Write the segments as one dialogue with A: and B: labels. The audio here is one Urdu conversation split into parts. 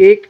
A: 1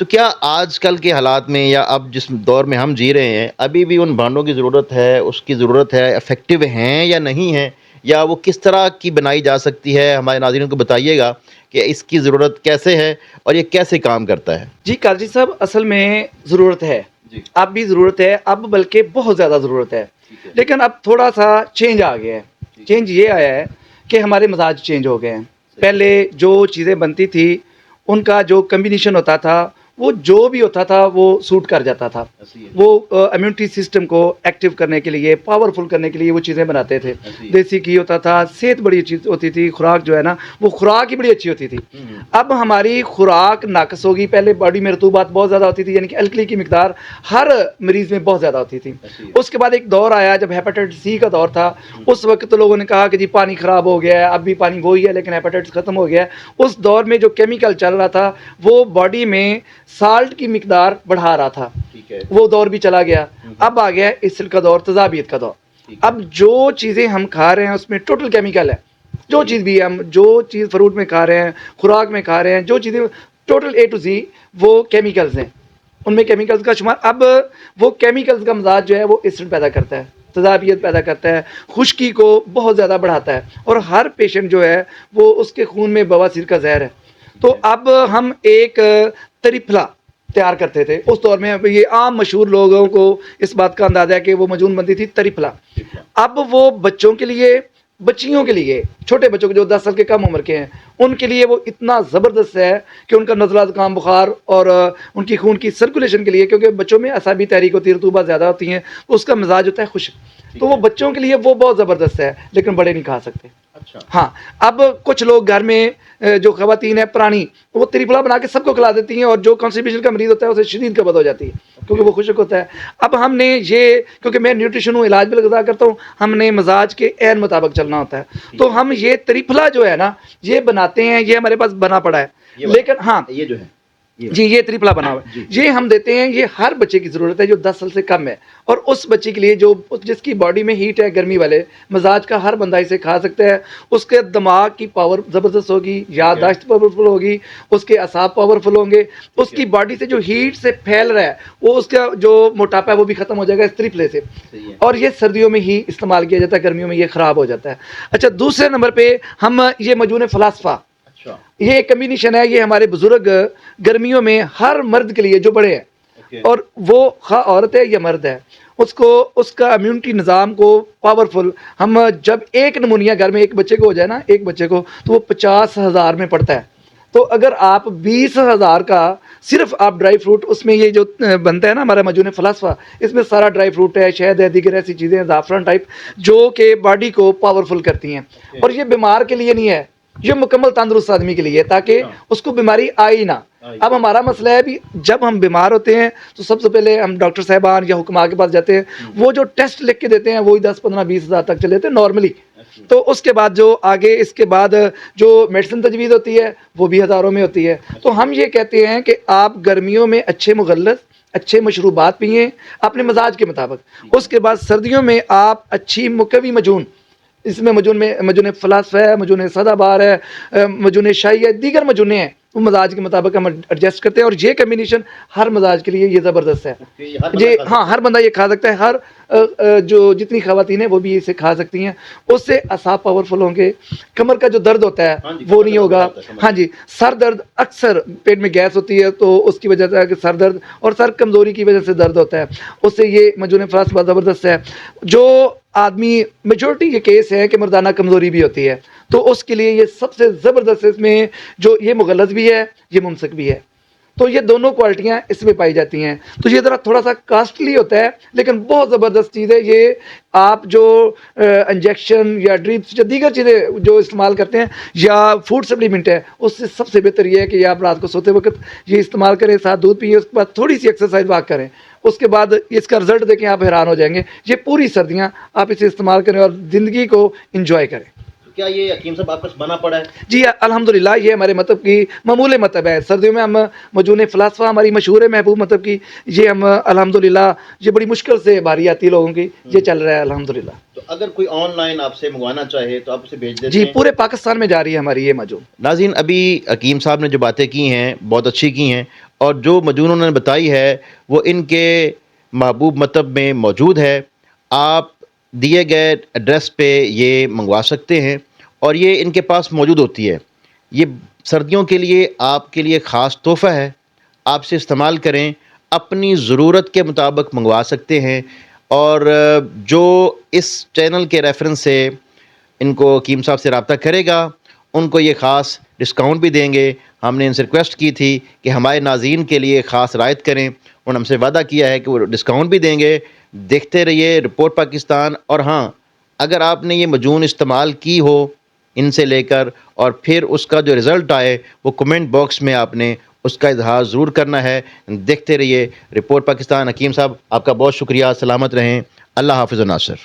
B: تو کیا آج کل کے حالات میں یا اب جس دور میں ہم جی رہے ہیں ابھی بھی ان بانڈوں کی ضرورت ہے، اس کی ضرورت ہے، افیکٹو ہیں یا نہیں ہیں، یا وہ کس طرح کی بنائی جا سکتی ہے؟ ہمارے ناظرین کو بتائیے گا کہ اس کی ضرورت کیسے ہے اور یہ کیسے کام کرتا ہے؟
A: جی قادری صاحب، اصل میں ضرورت ہے،
B: جی
A: اب بھی ضرورت ہے، اب بلکہ بہت زیادہ ضرورت ہے، لیکن اب تھوڑا سا چینج آ گیا ہے۔ چینج یہ آیا ہے کہ ہمارے مزاج چینج ہو گئے ہیں۔ پہلے جو چیزیں بنتی تھی ان کا جو کمبینیشن ہوتا تھا، وہ جو بھی ہوتا تھا وہ سوٹ کر جاتا تھا، وہ امیونٹی سسٹم کو ایکٹیو کرنے کے لیے، پاورفل کرنے کے لیے وہ چیزیں بناتے تھے۔ دیسی گھی ہوتا تھا، صحت بڑی اچھی ہوتی تھی، خوراک جو ہے نا وہ خوراک ہی بڑی اچھی ہوتی تھی۔ اب ہماری خوراک ناقص ہوگی، پہلے باڈی میں رطوبات بہت زیادہ ہوتی تھی، یعنی کہ الکلی کی مقدار ہر مریض میں بہت زیادہ ہوتی تھی۔ اس کے بعد ایک دور آیا جب ہیپاٹائٹس سی کا دور تھا، اس وقت تو لوگوں نے کہا کہ جی پانی خراب ہو گیا ہے، اب بھی پانی وہی ہے لیکن ہیپاٹائٹس ختم ہو گیا ہے۔ اس دور میں جو کیمیکل چل رہا تھا وہ باڈی میں سالٹ کی مقدار بڑھا رہا تھا، وہ دور بھی چلا گیا۔ اب آ گیا اسل کا دور، تذابیت کا دور۔ اب جو چیزیں ہم کھا رہے ہیں اس میں ٹوٹل کیمیکل ہے، جو چیز بھی ہم جو چیز فروٹ میں کھا رہے ہیں، خوراک میں کھا رہے ہیں، جو چیزیں ٹوٹل اے ٹو زی وہ کیمیکلز ہیں، ان میں کیمیکلز کا شمار۔ اب وہ کیمیکلز کا مزاج جو ہے وہ ایسڈ پیدا کرتا ہے، تذابیت پیدا کرتا ہے، خشکی کو بہت زیادہ بڑھاتا ہے، اور ہر پیشنٹ جو ہے وہ اس کے خون میں بواسیر کا زہر ہے۔ تو اب ہم ایک تریپلا تیار کرتے تھے اس دور میں، یہ عام مشہور لوگوں کو اس بات کا اندازہ ہے کہ وہ مجون بنتی تھی تریپلا۔ اب وہ بچوں کے لیے، بچیوں کے لیے، چھوٹے بچوں کے جو 10 سال کے کم عمر کے ہیں ان کے لیے وہ اتنا زبردست ہے کہ ان کا نزلہ زکام بخار اور ان کی خون کی سرکولیشن کے لیے، کیونکہ بچوں میں اعصابی تحریک ہوتی ہے، رطوبات زیادہ ہوتی ہیں تو اس کا مزاج ہوتا ہے خشک، تو وہ بچوں کے لیے وہ بہت زبردست ہے، لیکن بڑے نہیں کھا سکتے۔ ہاں، اب کچھ لوگ گھر میں جو خواتین ہیں پرانی، وہ تریپلا بنا کے سب کو کھلا دیتی ہیں، اور جو کانسٹیپیشن کا مریض ہوتا ہے اسے شدید قبض ہو جاتی ہے کیونکہ وہ خشک ہوتا ہے۔ اب ہم نے یہ، کیونکہ میں نیوٹریشن ہوں، علاج بھی غذا کرتا ہوں، ہم نے مزاج کے عین مطابق چلنا ہوتا ہے، تو ہم یہ تریپلا جو ہے نا یہ بناتے ہیں، یہ ہمارے پاس بنا پڑا ہے، لیکن ہاں
B: یہ جو ہے
A: جی یہ تریپلا بنا ہوا ہے، یہ ہم دیتے ہیں، یہ ہر بچے کی ضرورت ہے جو 10 سال سے کم ہے، اور اس بچے کے لیے جو جس کی باڈی میں ہیٹ ہے، گرمی والے مزاج کا، ہر بندہ اسے کھا سکتا ہے۔ اس کے دماغ کی پاور زبردست ہوگی، یادداشت پاورفل ہوگی، اس کے اعصاب پاورفل ہوں گے، اس کی باڈی سے جو ہیٹ سے پھیل رہا ہے وہ اس کا جو موٹاپا ہے وہ بھی ختم ہو جائے گا اس تریپلے سے، اور یہ سردیوں میں ہی استعمال کیا جاتا ہے، گرمیوں میں یہ خراب ہو جاتا ہے۔ اچھا، دوسرے نمبر پہ ہم یہ مجون فلاسفہ، یہ ایک کمبینیشن ہے، یہ ہمارے بزرگ گرمیوں میں ہر مرد کے لیے جو بڑے ہیں، اور وہ خواہ عورت ہے یا مرد ہے، اس کو اس کا امیونٹی نظام کو پاورفل، ہم جب ایک نمونیا گھر میں ایک بچے کو ہو جائے نا، ایک بچے کو، تو وہ 50,000 میں پڑتا ہے۔ تو اگر آپ 20,000 کا صرف آپ ڈرائی فروٹ، اس میں یہ جو بنتا ہے نا ہمارا مجون فلاسفہ، اس میں سارا ڈرائی فروٹ ہے، شہد ہے، دیگر ایسی چیزیں ہیں، زعفران ٹائپ، جو کہ باڈی کو پاورفل کرتی ہیں، اور یہ بیمار کے لیے نہیں ہے، یہ مکمل تندرست آدمی کے لیے ہے، تاکہ اس کو بیماری آئی نہ۔ اب ہمارا مسئلہ ہے بھی، جب ہم بیمار ہوتے ہیں تو سب سے پہلے ہم ڈاکٹر صاحبان یا حکماء کے پاس جاتے ہیں، وہ جو ٹیسٹ لکھ کے دیتے ہیں وہی 10 15 20 ہزار تک چلے تھے نارملی، تو اس کے بعد جو آگے اس کے بعد جو میڈیسن تجویز ہوتی ہے وہ بھی ہزاروں میں ہوتی ہے۔ تو ہم یہ کہتے ہیں کہ آپ گرمیوں میں اچھے مغلظ، اچھے مشروبات پئیں اپنے مزاج کے مطابق، اس کے بعد سردیوں میں آپ اچھی مقوی مجون، اس میں مجون فلاسفہ ہے، مجون سدا بہار ہے، مجون شاہی ہے، دیگر مجونے ہیں، وہ مزاج کے مطابق ہم ایڈجسٹ کرتے ہیں، اور یہ کمبینیشن ہر مزاج کے لیے یہ زبردست ہے۔ یہ ہاں ہر بندہ یہ کھا سکتا ہے، ہر جو جتنی خواتین ہیں وہ بھی اسے کھا سکتی ہیں، اس سے اعصاب پاورفل ہوں گے، کمر کا جو درد ہوتا ہے وہ نہیں ہوگا، ہاں جی، سر درد، اکثر پیٹ میں گیس ہوتی ہے تو اس کی وجہ سے سر درد اور سر کمزوری کی وجہ سے درد ہوتا ہے، اس سے یہ مجون فلاسفہ زبردست ہے۔ جو آدمی میجورٹی یہ کیس ہے کہ مردانہ کمزوری بھی ہوتی ہے، تو اس کے لیے یہ سب سے زبردست، اس میں جو یہ مغلظ بھی ہے، یہ ممسک بھی ہے، تو یہ دونوں کوالٹیاں اس میں پائی جاتی ہیں۔ تو یہ ذرا تھوڑا سا کاسٹلی ہوتا ہے لیکن بہت زبردست چیز ہے یہ۔ آپ جو انجیکشن یا ڈرپس یا دیگر چیزیں جو استعمال کرتے ہیں یا فوڈ سپلیمنٹ ہے، اس سے سب سے بہتر یہ ہے کہ آپ رات کو سوتے وقت یہ استعمال کریں، ساتھ دودھ پئیں، اس کے بعد تھوڑی سی ایکسرسائز واک کریں، اس کے بعد اس کا رزلٹ دیکھیں، آپ حیران ہو جائیں گے۔ یہ پوری سردیاں آپ اسے استعمال کریں اور زندگی کو انجوائے کریں۔
B: کیا یہ حکیم صاحب آپ کو بنا پڑا ہے؟
A: جی الحمدللہ یہ ہمارے مطلب کی معمول مطلب ہے. سردیوں میں ہم مجون فلاسفہ ہماری مشہور ہے محبوب مطلب کی, یہ ہم الحمدللہ یہ بڑی مشکل سے باری آتی ہے لوگوں کی, یہ چل رہا ہے الحمدللہ.
B: تو اگر کوئی آن لائن آپ سے منگوانا چاہے تو آپ اسے بھیج دیتے
A: جی
B: ہیں؟
A: پورے پاکستان میں جا رہی ہے ہماری یہ مجون.
B: ناظرین ابھی حکیم صاحب نے جو باتیں کی ہیں بہت اچھی کی ہیں, اور جو مجون انہوں نے بتائی ہے وہ ان کے محبوب مطب میں موجود ہے. آپ دیے گئے ایڈریس پہ یہ منگوا سکتے ہیں اور یہ ان کے پاس موجود ہوتی ہے. یہ سردیوں کے لیے آپ کے لیے خاص تحفہ ہے, آپ سے استعمال کریں, اپنی ضرورت کے مطابق منگوا سکتے ہیں. اور جو اس چینل کے ریفرنس سے ان کو حکیم صاحب سے رابطہ کرے گا ان کو یہ خاص ڈسکاؤنٹ بھی دیں گے. ہم نے ان سے ریکویسٹ کی تھی کہ ہمارے ناظرین کے لیے خاص رعایت کریں, انہوں نے ہم سے وعدہ کیا ہے کہ وہ ڈسکاؤنٹ بھی دیں گے. دیکھتے رہیے رپورٹ پاکستان. اور ہاں, اگر آپ نے یہ مجون استعمال کی ہو ان سے لے کر اور پھر اس کا جو رزلٹ آئے وہ کمنٹ باکس میں آپ نے اس کا اظہار ضرور کرنا ہے. دیکھتے رہیے رپورٹ پاکستان. حکیم صاحب آپ کا بہت شکریہ, سلامت رہیں, اللہ حافظ و ناصر.